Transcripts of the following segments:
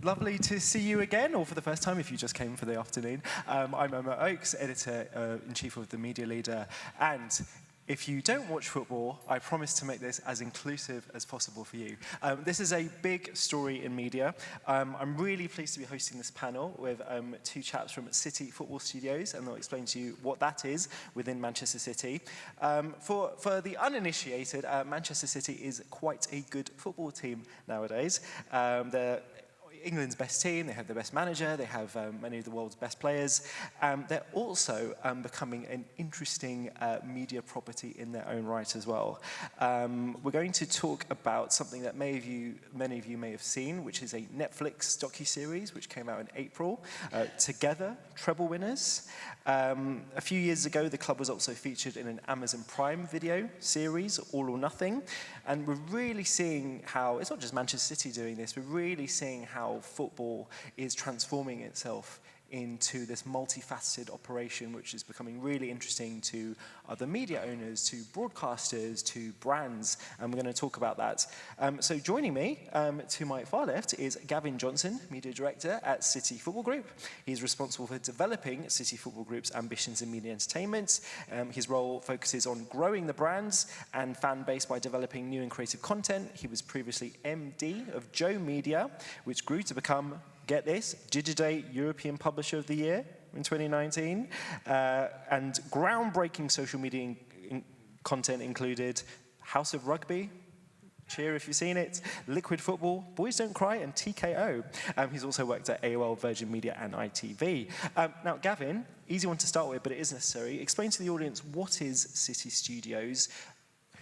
Lovely to see you again, or for the first time if you just came for the afternoon. I'm Omar Oakes, Editor-in-Chief of The Media Leader, and if you don't watch football, I promise to make this as inclusive as possible for you. This is a big story in media. I'm really pleased to be hosting this panel with two chaps from City Football Studios, and they'll explain to you what that is within Manchester City. For the uninitiated, Manchester City is quite a good football team nowadays. They're England's best team, they have the best manager, they have many of the world's best players. They're also becoming an interesting media property in their own right as well. We're going to talk about something that many of you may have seen, which is a Netflix docuseries which came out in April, Together, Treble Winners. A few years ago, the club was also featured in an Amazon Prime video series, All or Nothing. And we're really seeing how, it's not just Manchester City doing this, we're really seeing how football is transforming itself into this multifaceted operation, which is becoming really interesting to other media owners, to broadcasters, to brands, and we're going to talk about that. So joining me to my far left is Gavin Johnson, Media Director at City Football Group. He's responsible for developing City Football Group's ambitions in media entertainment. His role focuses on growing the brands and fan base by developing new and creative content. He was previously MD of Joe Media, which grew to become, get this, Digiday European Publisher of the Year in 2019. And groundbreaking social media content included House of Rugby, cheer if you've seen it, Liquid Football, Boys Don't Cry, and TKO. He's also worked at AOL, Virgin Media, and ITV. Now, Gavin, easy one to start with, but it is necessary. Explain to the audience, what is City Studios,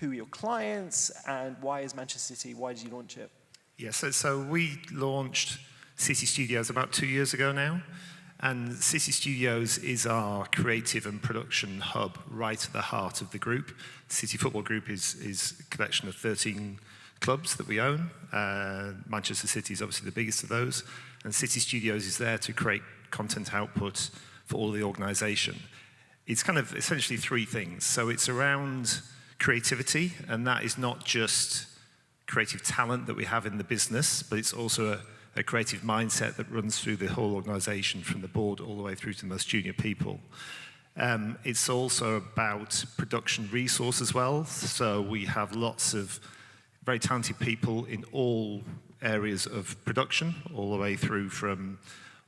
who are your clients, and why is Manchester City, why did you launch it? Yeah, so we launched City Studios about 2 years ago now, and City Studios is our creative and production hub right at the heart of the group. City Football Group is a collection of 13 clubs that we own. Manchester City is obviously the biggest of those, and City Studios is there to create content output for all the organisation. It's kind of essentially three things. So it's around creativity, and that is not just creative talent that we have in the business, but it's also a creative mindset that runs through the whole organisation, from the board all the way through to the most junior people. It's also about production resource as well. So we have lots of very talented people in all areas of production, all the way through from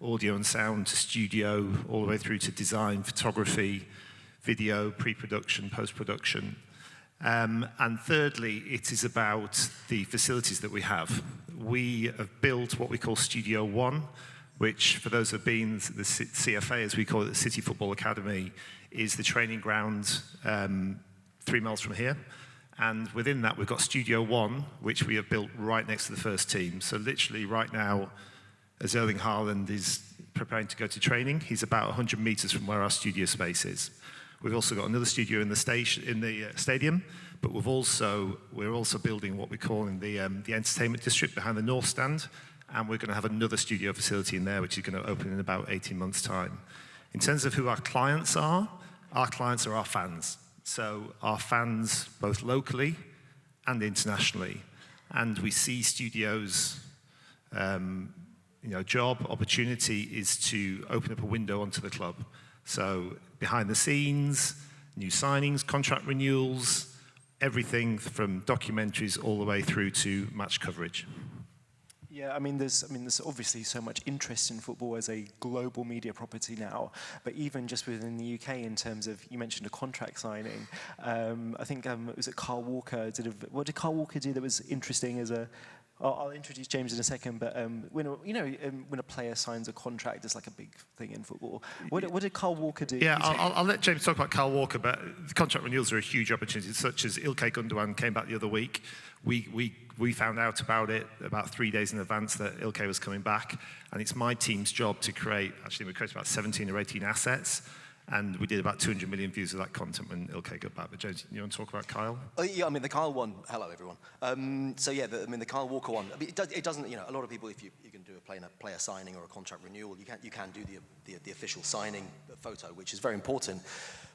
audio and sound to studio, all the way through to design, photography, video, pre-production, post-production. And thirdly, it is about the facilities that we have. We have built what we call Studio One, which, for those who have been, the CFA, as we call it, the City Football Academy, is the training ground 3 miles from here. And within that, we've got Studio One, which we have built right next to the first team. So literally right now, as Erling Haaland is preparing to go to training, he's about 100 meters from where our studio space is. We've also got another studio in the stadium, but we're also building what we call in the entertainment district behind the North Stand, and we're going to have another studio facility in there, which is going to open in about 18 months' time. In terms of who our clients are our fans. So our fans, both locally and internationally, and we see studios. Job opportunity is to open up a window onto the club. So behind the scenes, new signings, contract renewals, everything from documentaries all the way through to match coverage. Yeah, there's obviously so much interest in football as a global media property now, but even just within the UK, in terms of, you mentioned a contract signing. I think was it Carl Walker what did Carl Walker do that was interesting as a? I'll introduce James in a second, but when a player signs a contract, it's like a big thing in football. What did Carl Walker do? Yeah, I'll let James talk about Carl Walker, but the contract renewals are a huge opportunity, such as Ilkay Gundogan came back the other week. We found out about it about 3 days in advance that Ilkay was coming back, and it's my team's job to create, actually we created about 17 or 18 assets, and we did about 200 million views of that content when Ilkay got back. But James, you want to talk about Kyle? Yeah, the Kyle one. Hello, everyone. The Kyle Walker one. It doesn't. A lot of people, if you can do a player signing or a contract renewal, you can do the official signing photo, which is very important.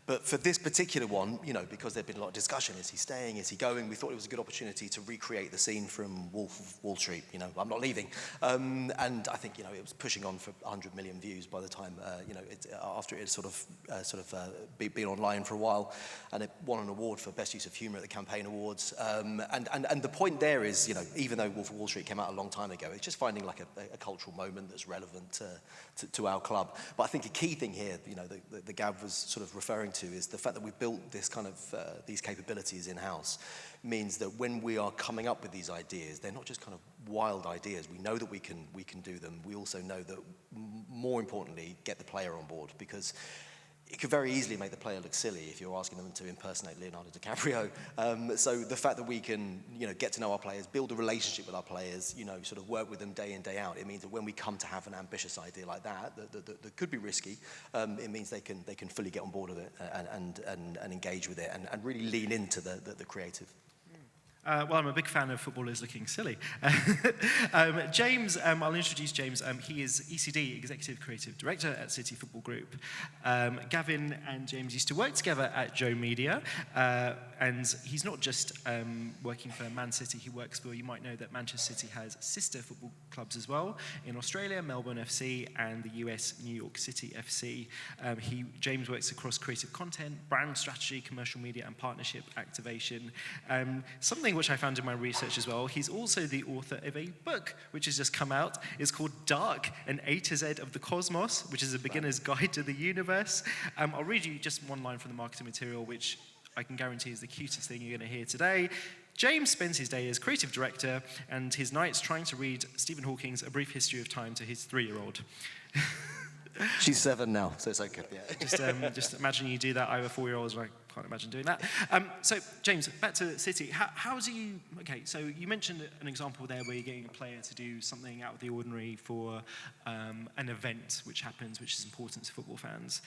But for this particular one, because there'd been a lot of discussion, is he staying, is he going? We thought it was a good opportunity to recreate the scene from Wolf of Wall Street, I'm not leaving. And I think, it was pushing on for 100 million views by the time, after it had sort of been online for a while, and it won an award for Best Use of Humour at the Campaign Awards. And the point there is, even though Wolf of Wall Street came out a long time ago, it's just finding like a cultural moment that's relevant to our club. But I think a key thing here, the Gav was sort of referring to, is the fact that we've built this kind of these capabilities in-house means that when we are coming up with these ideas, they're not just kind of wild ideas. We know that we can do them. We also know that, more importantly, get the player on board, because it could very easily make the player look silly if you're asking them to impersonate Leonardo DiCaprio. So the fact that we can, get to know our players, build a relationship with our players, sort of work with them day in, day out, it means that when we come to have an ambitious idea like that could be risky, it means they can fully get on board with it and engage with it and really lean into the creative. Well, I'm a big fan of footballers looking silly. James, I'll introduce James. He is ECD, Executive Creative Director at City Football Group. Gavin and James used to work together at Joe Media, and he's not just working for Man City, he works for, you might know that Manchester City has sister football clubs as well, in Australia, Melbourne FC, and the US, New York City FC. James works across creative content, brand strategy, commercial media, and partnership activation. Something which I found in my research as well, he's also the author of a book which has just come out. It's called Dark, an A to Z of the Cosmos, which is a beginner's guide to the universe. I'll read you just one line from the marketing material, which I can guarantee is the cutest thing you're going to hear today. James spends his day as creative director and his nights trying to read Stephen Hawking's A Brief History of Time to his 3-year-old. She's 7 now, so it's okay. Yeah. Just imagine you do that. I have a 4-year-old, and I can't imagine doing that. So, James, back to City. How do you... Okay, so you mentioned an example there where you're getting a player to do something out of the ordinary for an event which happens, which is important to football fans.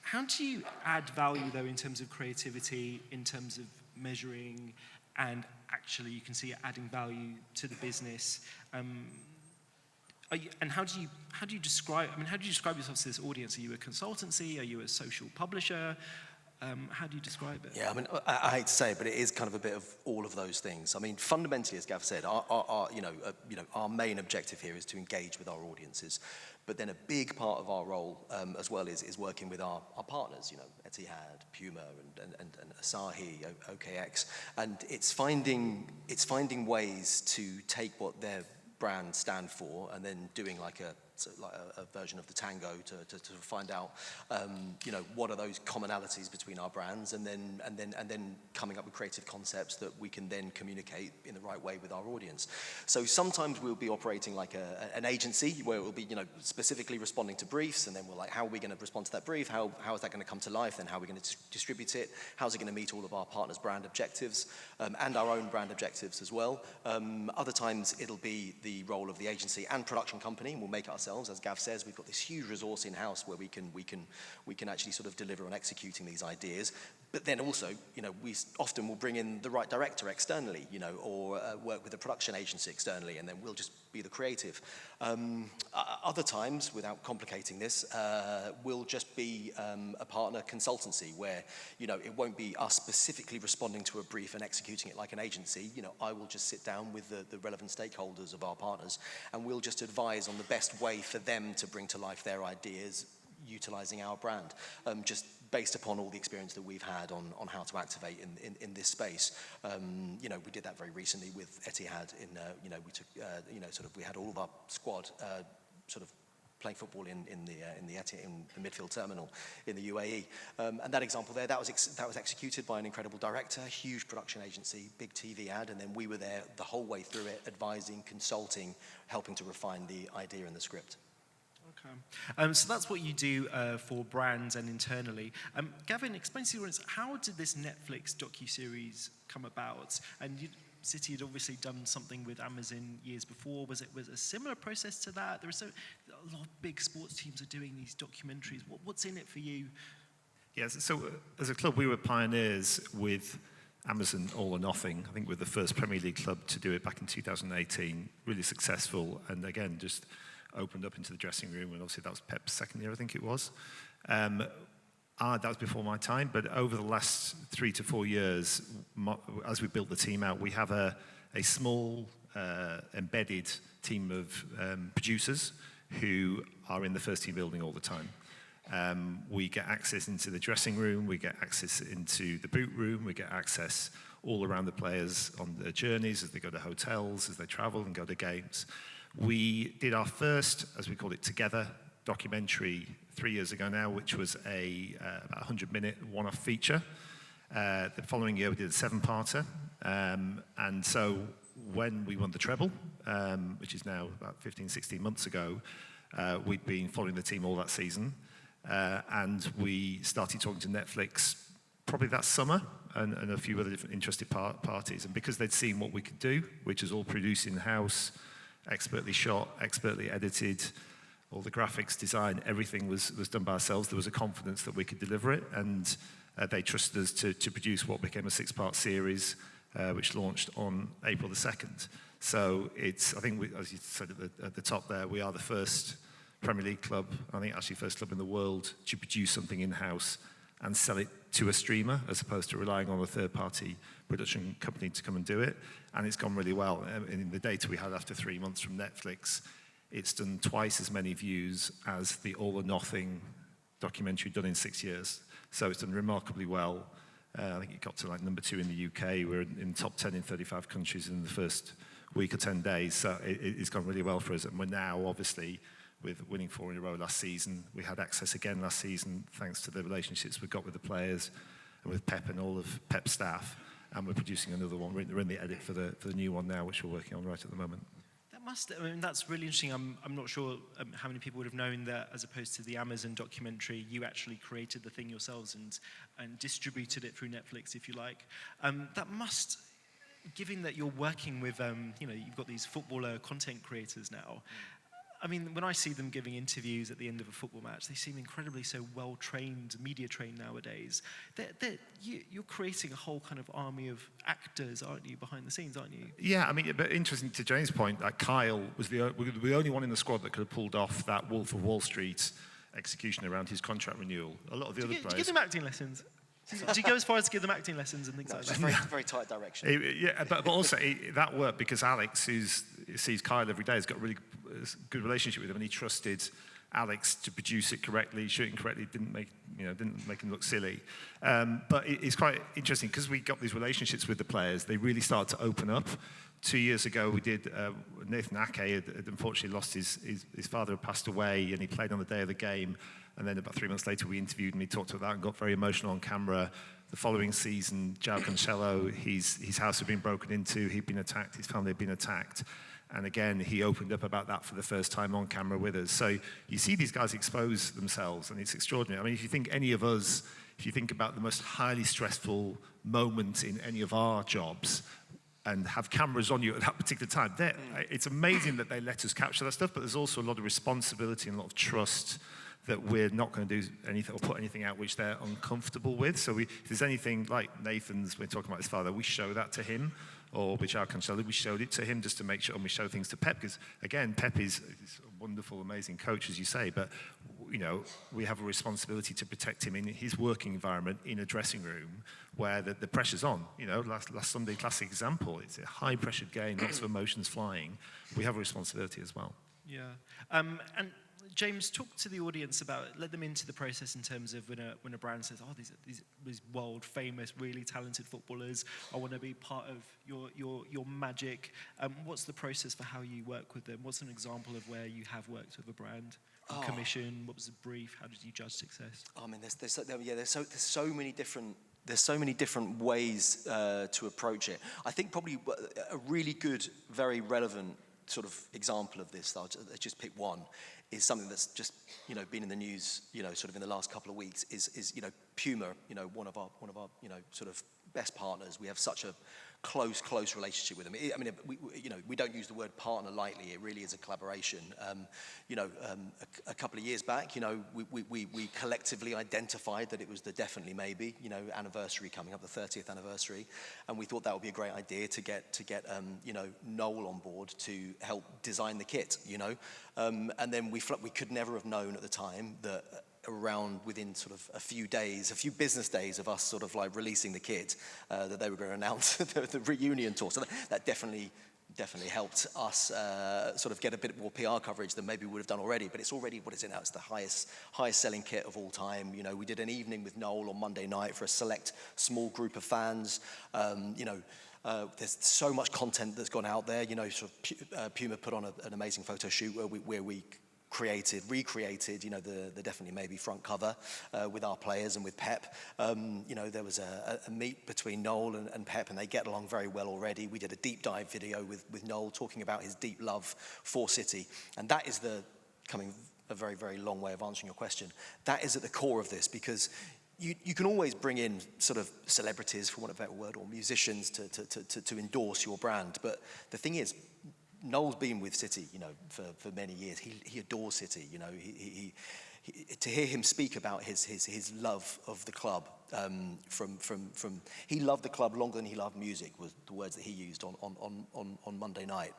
How do you add value, though, in terms of creativity, in terms of measuring, and actually you can see it adding value to the business? And how do you describe? I mean, how do you describe yourself to this audience? Are you a consultancy? Are you a social publisher? How do you describe it? Yeah, I mean, I hate to say it, but it is kind of a bit of all of those things. I mean, fundamentally, as Gav said, our main objective here is to engage with our audiences. But then a big part of our role as well is working with our partners, Etihad, Puma, and Asahi, OKX, and it's finding ways to take what their brand stand for and then doing like a version of the tango to find out what are those commonalities between our brands, and then coming up with creative concepts that we can then communicate in the right way with our audience. So sometimes we'll be operating like an agency where it will be specifically responding to briefs, and then we're like, how are we going to respond to that brief? How is that going to come to life? Then how are we going to distribute it? How's it going to meet all of our partners' brand objectives and our own brand objectives as well? Other times it'll be the role of the agency and production company. We'll make it ourselves. As Gav says, we've got this huge resource in-house where we can actually sort of deliver on executing these ideas. But then also, we often will bring in the right director externally, or work with a production agency externally, and then we'll just be the creative. Other times, without complicating this, we'll just be a partner consultancy where, it won't be us specifically responding to a brief and executing it like an agency. I will just sit down with the relevant stakeholders of our partners, and we'll just advise on the best way for them to bring to life their ideas, utilizing our brand, just based upon all the experience that we've had on how to activate in this space. We did that very recently with Etihad. We took, we had all of our squad sort of playing football in the midfield terminal in the UAE, and that example there, that was executed by an incredible director, huge production agency, big TV ad, and then we were there the whole way through it, advising, consulting, helping to refine the idea and the script. So that's what you do for brands and internally. Gavin, explain to the audience, how did this Netflix docuseries come about? And City had obviously done something with Amazon years before. Was it a similar process to that? There are a lot of big sports teams are doing these documentaries. What's in it for you? Yes, so as a club, we were pioneers with Amazon All or Nothing. I think we're the first Premier League club to do it back in 2018. Really successful, and again, just opened up into the dressing room, and obviously that was Pep's second year, I think it was. That was before my time, but over the last 3 to 4 years, as we built the team out, we have a small embedded team of producers who are in the first team building all the time. We get access into the dressing room, we get access into the boot room, we get access all around the players on their journeys as they go to hotels, as they travel and go to games. We did our first, as we call it, Together documentary 3 years ago now, which was about 100-minute one-off feature. The following year we did a 7-parter, and so when we won the treble, which is now about 15, 16 months ago, we'd been following the team all that season, and we started talking to Netflix probably that summer, and a few other different interested parties. And because they'd seen what we could do, which is all produced in-house, expertly shot, expertly edited, all the graphics, design, everything was done by ourselves. There was a confidence that we could deliver it, and they trusted us to produce what became a 6-part series, which launched on April the 2nd. So it's, I think, as you said at the top there, we are the first Premier League club, I think actually first club in the world, to produce something in-house and sell it to a streamer, as opposed to relying on a third-party production company to come and do it. And it's gone really well. In the data we had after 3 months from Netflix, it's done twice as many views as the All or Nothing documentary done in 6 years. So it's done remarkably well. I think it got to like number 2 in the UK. We're in top 10 in 35 countries in the first week or 10 days. So it's gone really well for us. And we're now, obviously, with winning 4 in a row last season, we had access again last season thanks to the relationships we've got with the players and with Pep and all of Pep's staff. And we're producing another one. We're in the edit for the new one now, which we're working on right at the moment. I mean, that's really interesting. I'm not sure how many people would have known that, as opposed to the Amazon documentary, you actually created the thing yourselves and distributed it through Netflix, if you like. That must, given that you're working with, you've got these footballer content creators now. I mean, when I see them giving interviews at the end of a football match, they seem incredibly so well-trained, media-trained nowadays. You're creating a whole kind of army of actors, aren't you, behind the scenes, aren't you? Yeah, I mean, but interesting to James' point, like Kyle was the only one in the squad that could have pulled off that Wolf of Wall Street execution around his contract renewal. A lot of the other players... Do you give them acting lessons? Do you go as far as to give them acting lessons and things like that? Very, very tight direction. But also, that worked because Alex, who sees Kyle every day, has got a really good relationship with him, and he trusted Alex to produce it correctly, shoot it correctly, didn't make him look silly. But it's quite interesting because we got these relationships with the players. They really started to open up. 2 years ago, we did. Nathan Ake had unfortunately lost his father had passed away, and he played on the day of the game. And then about 3 months later, we interviewed him. He talked about that and got very emotional on camera. The following season, João Cancelo, his house had been broken into. He'd been attacked. His family had been attacked. And again, he opened up about that for the first time on camera with us. So you see these guys expose themselves, and it's extraordinary. I mean, if you think any of us, if you think about the most highly stressful moment in any of our jobs, and have cameras on you at that particular time, it's amazing that they let us capture that stuff, but there's also a lot of responsibility and a lot of trust that we're not going to do anything or put anything out which they're uncomfortable with. So if there's anything like Nathan's, we're talking about his father, we show that to him, or with João Cancelo, we showed it to him just to make sure, and we show things to Pep, because again, Pep is a wonderful, amazing coach, as you say, but we have a responsibility to protect him in his working environment in a dressing room where the pressure's on. Last Sunday, classic example, it's a high-pressured game, lots of emotions flying. We have a responsibility as well. Yeah. And James, talk to the audience let them into the process in terms of when a brand says, oh, these world famous, really talented footballers, I want to be part of your magic. What's the process for how you work with them? What's an example of where you have worked with a brand? Commission, what was the brief? How did you judge success? I mean, there's so many different ways to approach it. I think probably a really good, very relevant sort of example of this, I'll just pick one, is something that's just been in the news sort of in the last couple of weeks, is Puma, one of our sort of best partners. We have such a close relationship with them. I mean, we don't use the word partner lightly. It really is a collaboration. A couple of years back, we collectively identified that it was the definitely maybe anniversary coming up, the 30th anniversary, and we thought that would be a great idea to get Noel on board to help design the kit. And then we could never have known at the time that around within sort of a few business days of us sort of like releasing the kit, that they were going to announce the reunion tour. So that definitely helped us sort of get a bit more PR coverage than maybe we would have done already. But it's already, what is it now? It's the highest selling kit of all time. You know, we did an evening with Noel on Monday night for a select small group of fans. You know, there's so much content that's gone out there. You know, sort of Puma put on an amazing photo shoot where we recreated, you know, the definitely maybe front cover with our players and with Pep. You know, there was a meet between Noel and Pep, and they get along very well already. We did a deep dive video with Noel talking about his deep love for City, and that is coming a very, very long way of answering your question. That is at the core of this, because you can always bring in sort of celebrities, for want of a better word, or musicians to endorse your brand. But the thing is, Noel's been with City, you know, for many years. He adores City, you know. To hear him speak about his love of the club, he loved the club longer than he loved music, was the words that he used on Monday night.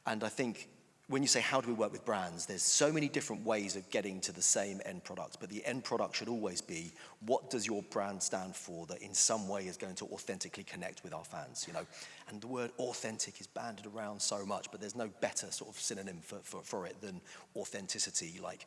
And I think when you say, how do we work with brands, there's so many different ways of getting to the same end product, but the end product should always be, what does your brand stand for that in some way is going to authentically connect with our fans, you know? And the word authentic is bandied around so much, but there's no better sort of synonym for it than authenticity. Like,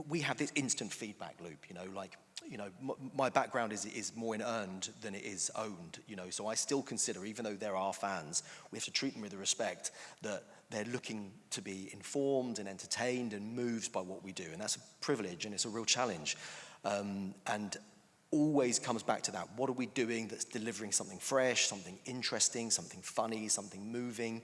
we have this instant feedback loop, you know, like, you know, my background is more in earned than it is owned, you know, so I still consider, even though they're our fans, we have to treat them with the respect that they're looking to be informed and entertained and moved by what we do, and that's a privilege and it's a real challenge, and always comes back to that. What are we doing that's delivering something fresh, something interesting, something funny, something moving?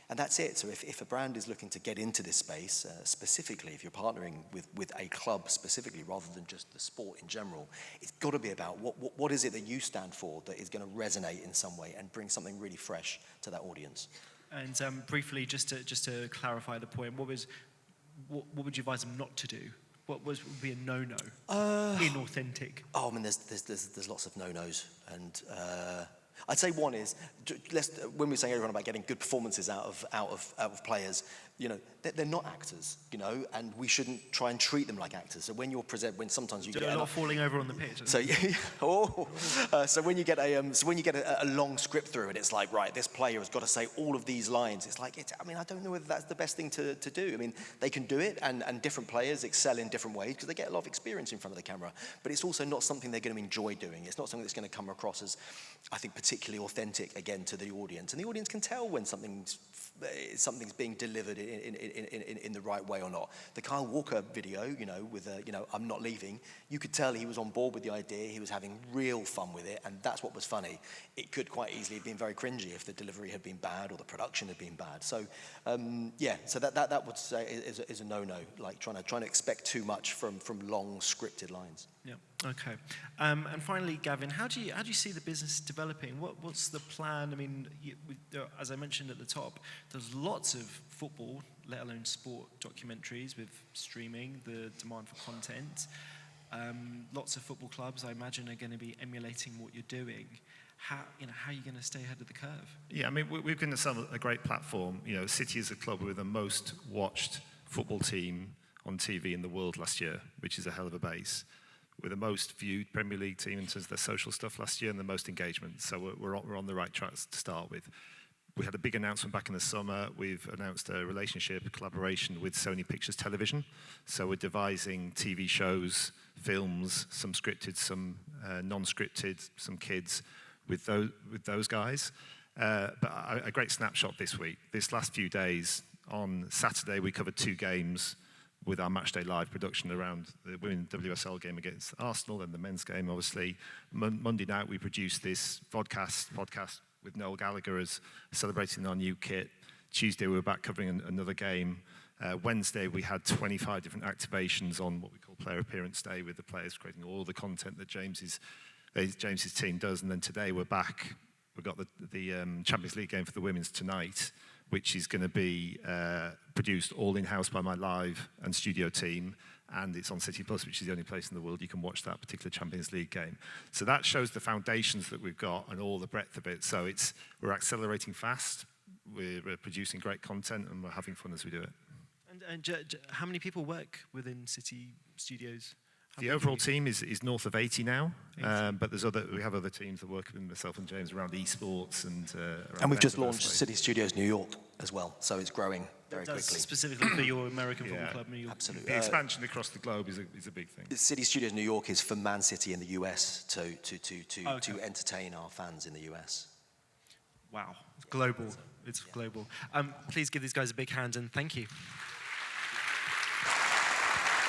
And that's it. So if a brand is looking to get into this space, specifically, if you're partnering with a club specifically, rather than just the sport in general, it's got to be about what is it that you stand for that is going to resonate in some way and bring something really fresh to that audience. And briefly, just to clarify the point, what would you advise them not to do? What would be a no-no? Inauthentic. Oh, I mean, there's lots of no-nos, and I'd say one is, when we're saying everyone about getting good performances out of players, you know, they're not actors, you know, and we shouldn't try and treat them like actors. So when when sometimes you get a lot of falling over on the pitch. So so when you get a long script through and it's like, right, this player has got to say all of these lines. It's like, I mean, I don't know whether that's the best thing to do. I mean, they can do it, and different players excel in different ways because they get a lot of experience in front of the camera. But it's also not something they're going to enjoy doing. It's not something that's going to come across as, I think, particularly authentic again to the audience. And the audience can tell when something's being delivered in the right way or not. The Kyle Walker video, you know, with I'm not leaving, you could tell he was on board with the idea, he was having real fun with it, and that's what was funny. It could quite easily have been very cringy if the delivery had been bad or the production had been bad. So so that would say is a no-no, like trying to expect too much from long scripted lines. Yeah. Okay. And finally, Gavin, how do you see the business developing? What's the plan? I mean, as I mentioned at the top, there's lots of football, let alone sport documentaries with streaming, the demand for content. Lots of football clubs, I imagine, are going to be emulating what you're doing. How are you going to stay ahead of the curve? Yeah, I mean, we've given ourselves a great platform. You know, City is a club with the most watched football team on TV in the world last year, which is a hell of a base. We're the most viewed Premier League team in terms of their social stuff last year and the most engagement. So we're on the right track to start with. We had a big announcement back in the summer. We've announced a relationship, a collaboration with Sony Pictures Television. So we're devising TV shows, films, some scripted, some non-scripted, some kids with those guys. But a great snapshot this week. This last few days, on Saturday, we covered 2 games with our Matchday Live production around the women's WSL game against Arsenal and the men's game, obviously. Monday night, we produced this podcast with Noel Gallagher as celebrating our new kit. Tuesday, we were back covering another game. Wednesday, we had 25 different activations on what we call Player Appearance Day, with the players creating all the content that James's team does. And then today, we're back. We've got the Champions League game for the women's tonight, which is going to be produced all in-house by my live and studio team, and it's on City Plus, which is the only place in the world you can watch that particular Champions League game. So that shows the foundations that we've got and all the breadth of it. So we're accelerating fast, we're producing great content, and we're having fun as we do it. And how many people work within City Studios? The overall team is north of 80 now, but we have other teams that work with myself and James around esports and and we've just launched City Studios New York as well, so it's growing very quickly. Specifically for your American football club, New York. Absolutely. The expansion across the globe is a big thing. City Studios New York is for Man City in the US to entertain our fans in the US. Wow, it's global. It's global. Please give these guys a big hand and thank you.